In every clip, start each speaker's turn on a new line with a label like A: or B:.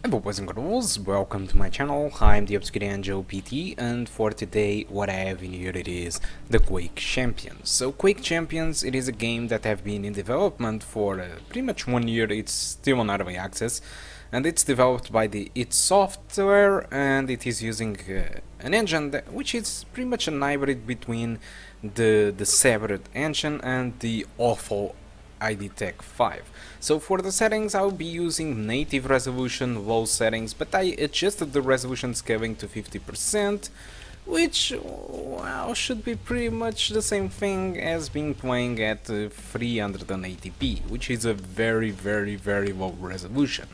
A: Hello boys and girls, welcome to my channel. I'm the Obscure Angel PT, and for today what I have in here it is the Quake Champions. So Quake Champions, it is a game that have been in development for pretty much 1 year. It's still on early access and it's developed by the ForceWare, and it is using an engine which is pretty much an hybrid between the Separate engine and the awful ID Tech 5. So for the settings I'll be using native resolution, low settings, but I adjusted the resolution scaling to 50%, which well, should be pretty much the same thing as being playing at 380p, which is a very low resolution.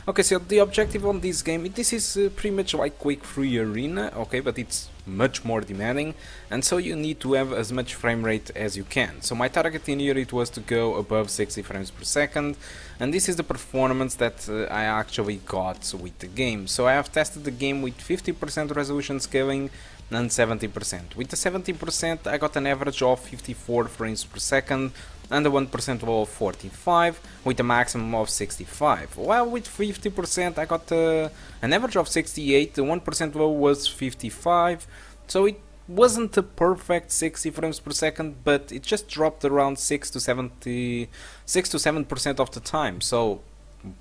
A: Okay, so the objective on this game, this is pretty much like Quake 3 Arena, okay, but it's much more demanding, and so you need to have as much frame rate as you can. So my target in here, it was to go above 60 frames per second, and this is the performance that I actually got with the game. So I have tested the game with 50% resolution scaling and 70%. With the 70% I got an average of 54 frames per second and a 1% low of 45, with a maximum of 65. While with 50% I got an average of 68, the 1% low was 55, so it wasn't a perfect 60 frames per second, but it just dropped around 6 to 7% of the time. So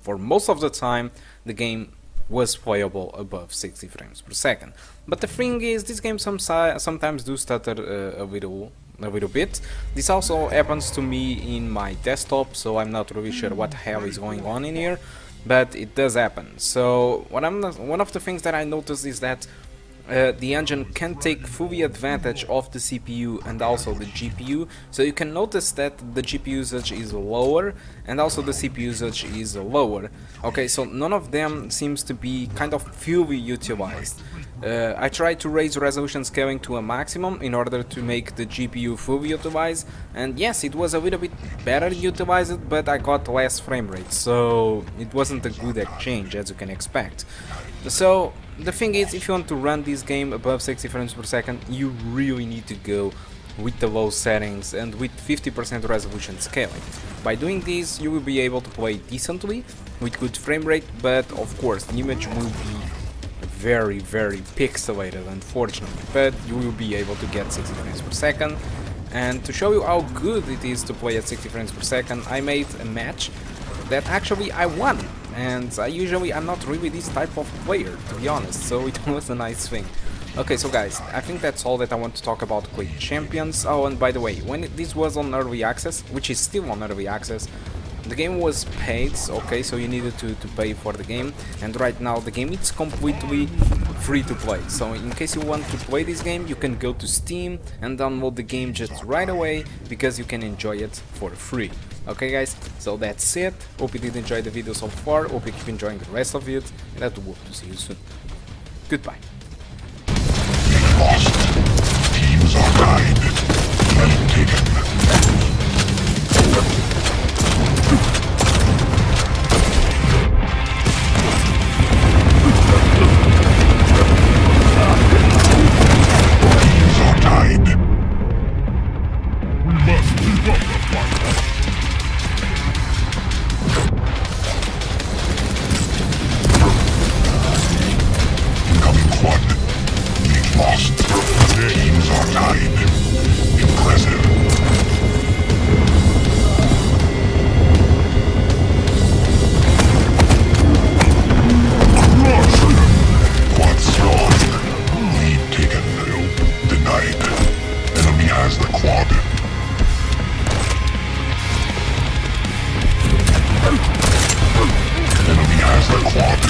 A: for most of the time the game was playable above 60 frames per second. But the thing is, this game sometimes do stutter a little bit. This also happens to me in my desktop, so I'm not really sure what the hell is going on in here, but it does happen. So one of the things that I noticed is that the engine can take fully advantage of the CPU and also the GPU, so you can notice that the GPU usage is lower and also the CPU usage is lower. Okay, so none of them seems to be kind of fully utilized. I tried to raise resolution scaling to a maximum in order to make the GPU fully utilized, and yes, it was a little bit better utilized, but I got less frame rate, so it wasn't a good exchange as you can expect. So the thing is, if you want to run this game above 60 frames per second, you really need to go with the low settings and with 50% resolution scaling. By doing this, you will be able to play decently with good frame rate, but of course the image will be very pixelated, unfortunately, but you will be able to get 60 frames per second. And to show you how good it is to play at 60 frames per second, I made a match that actually I won, and I'm not really this type of player, to be honest, so it was a nice thing. Okay, so guys, I think that's all that I want to talk about Quake Champions. Oh, and by the way, when this was on early access, which is still on early access, the game was paid, okay, so you needed to pay for the game, and right now the game is completely free to play. So in case you want to play this game, you can go to Steam and download the game just right away, because you can enjoy it for free. Okay guys, so that's it. Hope you did enjoy the video so far, hope you keep enjoying the rest of it, and I hope to see you soon. Goodbye.
B: Lost. Teams are died. Well taken. Lost. Teams are died. Impressive. Quad's gone. Lead taken. Denied. Enemy has the quad. Enemy has the quad.